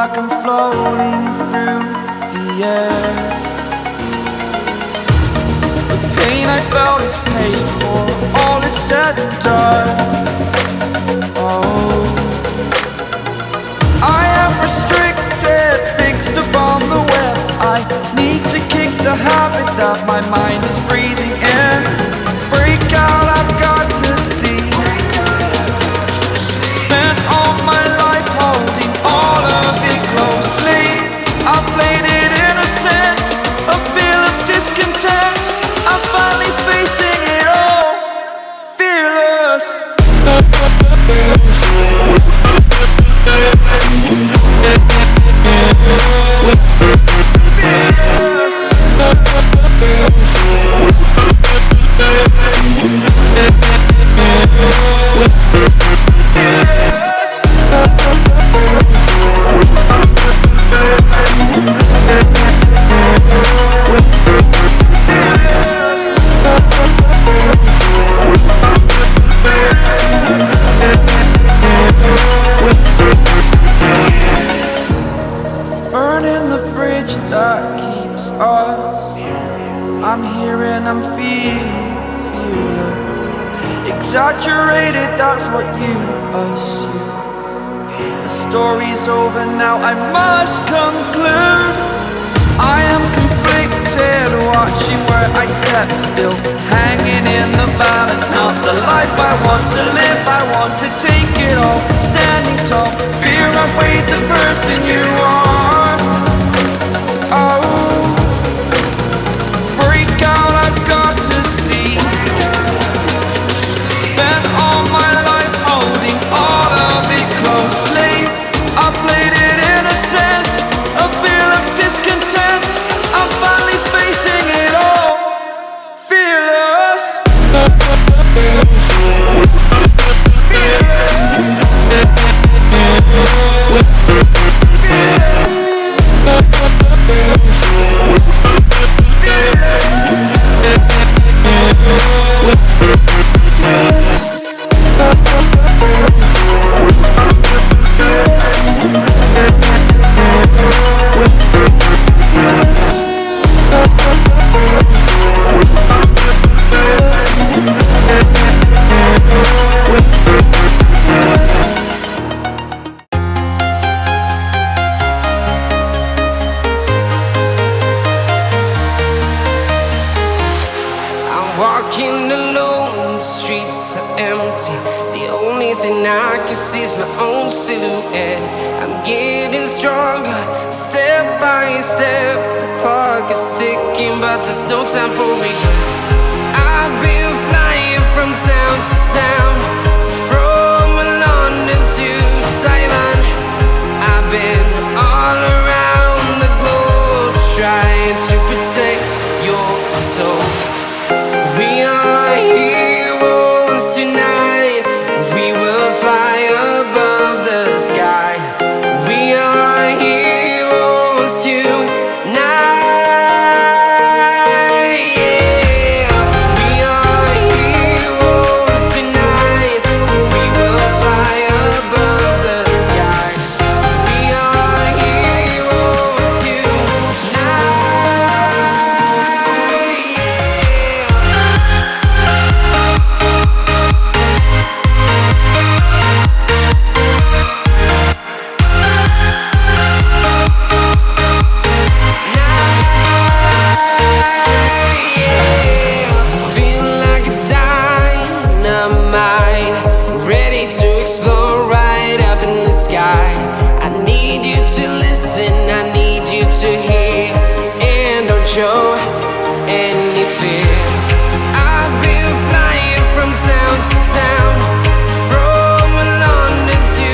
like I'm floating through the air. The pain I felt is paid for, all is said and done. Oh, I am restricted, fixed upon the web. I need to kick the habit that my mind is breathing in. Break out, I've got to see. Spent all my life holding all of it closely. I played it innocent, a feel of discontent. I'm finally facing it all, fearless. Burning the bridge that keeps us. I'm here and I'm feeling fearless. Exaggerated, that's what you assume. The story's over now, I must conclude. I am conflicted, watching where I step still, hanging in the balance. Not the life I want to live, I want to take it all. Standing tall, fear outweighed the person you are. Oh, break out, I've got to see. Spent all my life holding all of it closely. I played it innocent, a feel of discontent. I'm finally facing it all, fearless. Walking alone, the streets are empty. The only thing I can see is my own silhouette. I'm getting stronger, step by step. The clock is ticking, but there's no time for regrets. I've been flying from town to town, from London to Taiwan. I've been all around the globe, trying to protect your soul. We are heroes tonight. We will fly above the sky. We are heroes tonight. Yeah. We are heroes tonight. We will fly above the sky. We are heroes tonight. I need you to listen, I need you to hear, and don't show any fear. I've been flying from town to town, from London to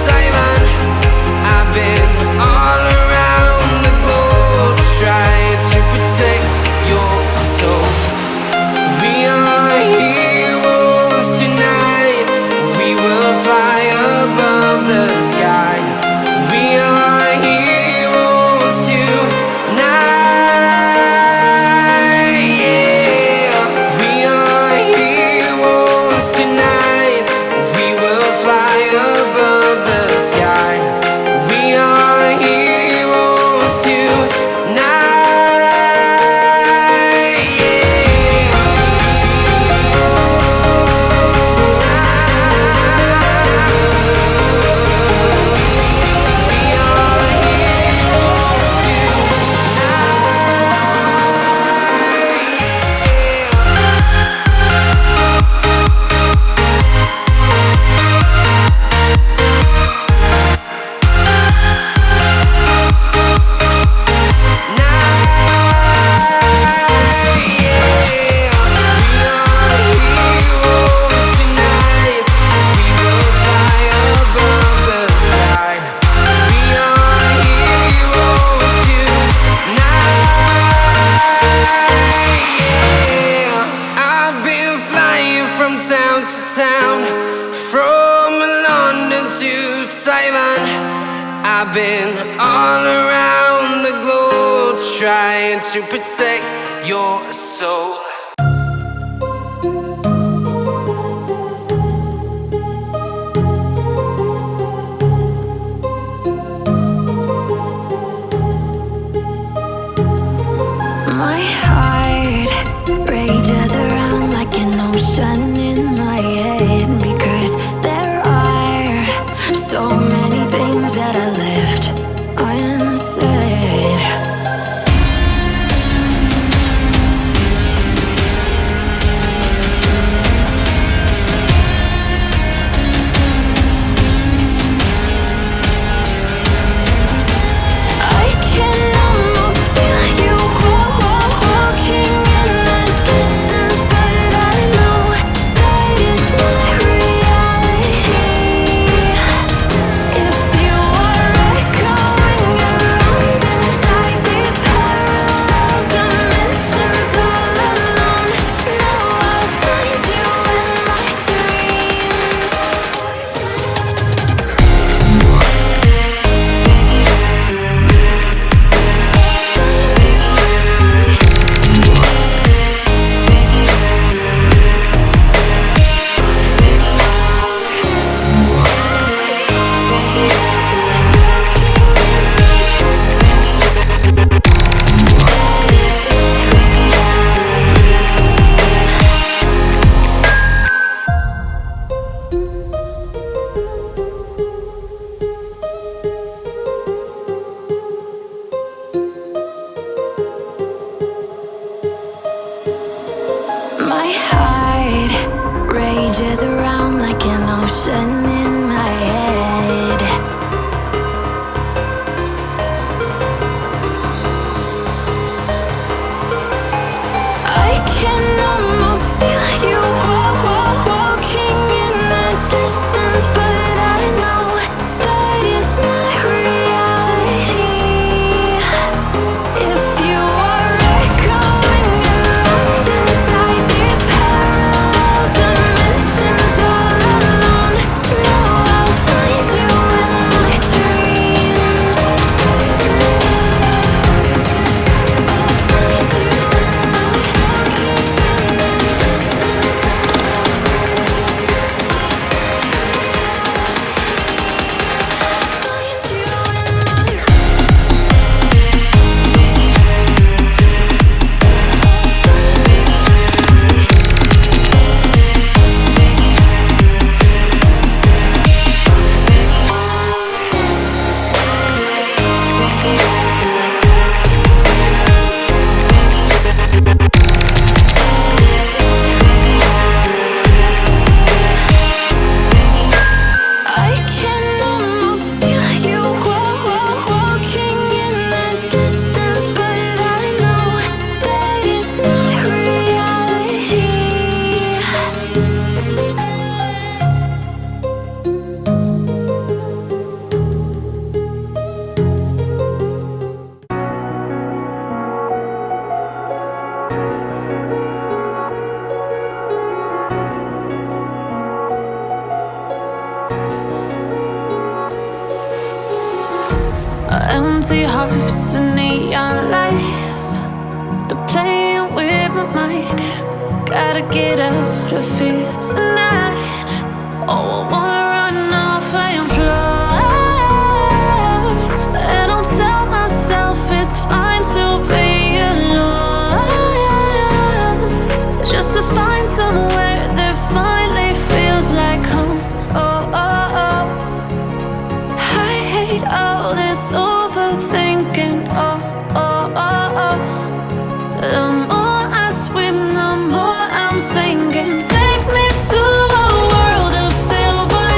Taiwan. I've been all around the globe, trying to protect your soul. We are heroes tonight. We will fly above the sky. We are heroes tonight. Yeah. to town, from London to Taiwan. I've been all around the globe trying to protect your soul. My heart rages around like an ocean in my head, because there are so many things that I left unsaid. I can almost feel you walking in the distance, but I know that it's not reality. If you are echoing around inside these parallel dimensions all alone, know I'll find you in my dreams. My heart rages around like an ocean in my head. I can almost feel you walking in the distance, but I know that it's not reality. If you are echoing around inside these parallel dimensions all alone, know I'll find you in my dreams. I can almost feel you walking in the distance, but I know that it's not reality. Empty hearts and neon lights, they're playing with my mind. Gotta get out of here tonight. Oh, I wanna run off and fly, and I'll tell myself it's fine to be alone, just to find somewhere that finally feels like home. Oh, oh, oh. I hate all this overthinking. Oh, oh, oh, oh. The more I swim, the more I'm sinking. Take me to a world of silver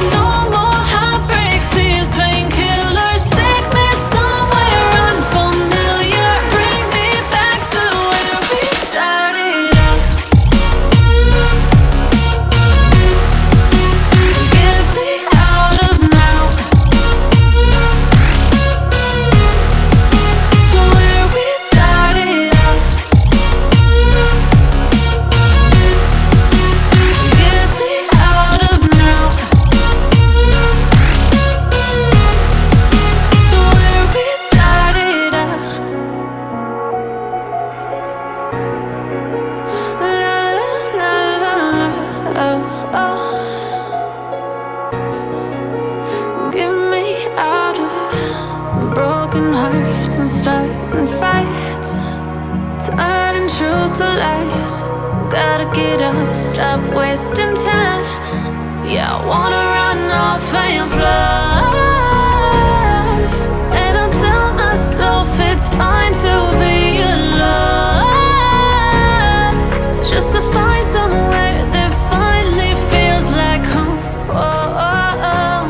fights, turning truth to lies. Gotta get up, stop wasting time. Yeah, I wanna run off and fly. And I tell myself it's fine to be alone, just to find somewhere that finally feels like home. Oh, oh, oh.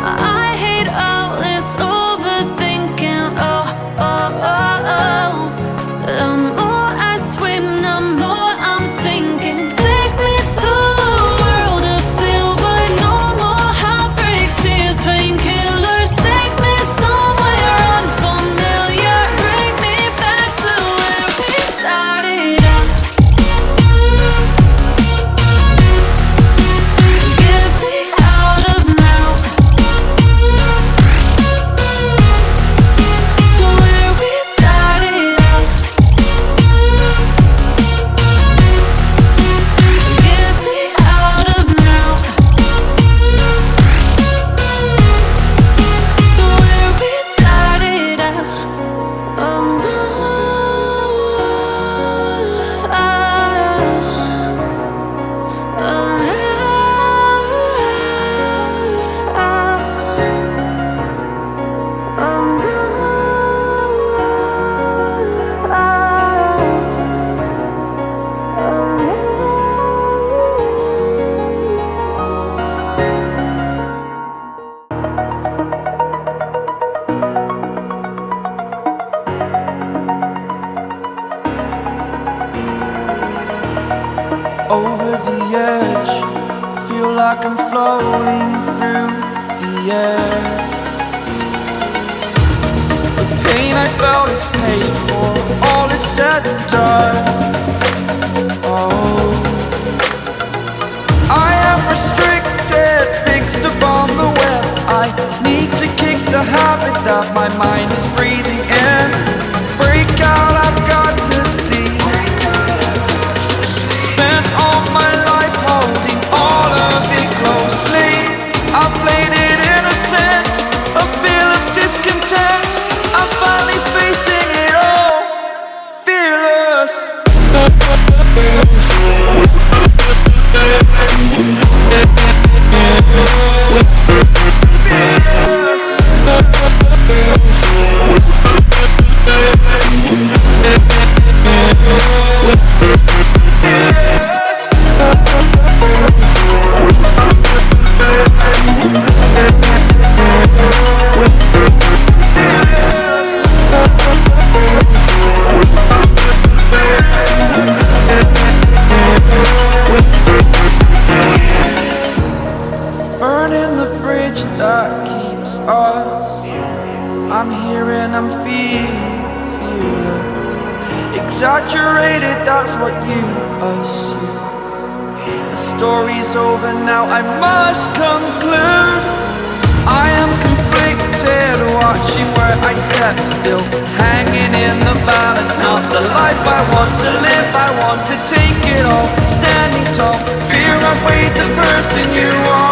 I hate all this overthinking. Oh, oh, oh, oh. The more I swim, the more I'm sinking. Take me to a world of silver. No more heartbreaks, tears, painkillers. Take me somewhere unfamiliar. Bring me back to where we started out. Get me out of now, to where we started out. Get me out of now, to where we started out. Oh no, Over the edge, feel like I'm floating through the air. The pain I felt is paid for, all is said and done. Oh, I am restricted, fixed upon the web. I need to kick the habit that my mind is breathing in. Break out, I've got to see. Spent all my life holding all of it closely. I played it innocent, a feel of discontent. I'm finally facing it all, fearless. Burning the bridge that keeps us. I'm here and I'm feeling fearless. Exaggerated, that's what you assume. The story's over now, I must conclude. I am conflicted, watching where I step still, hanging in the balance. Not the life I want to live, I want to take it all. Standing tall, fear I weighed the person you are.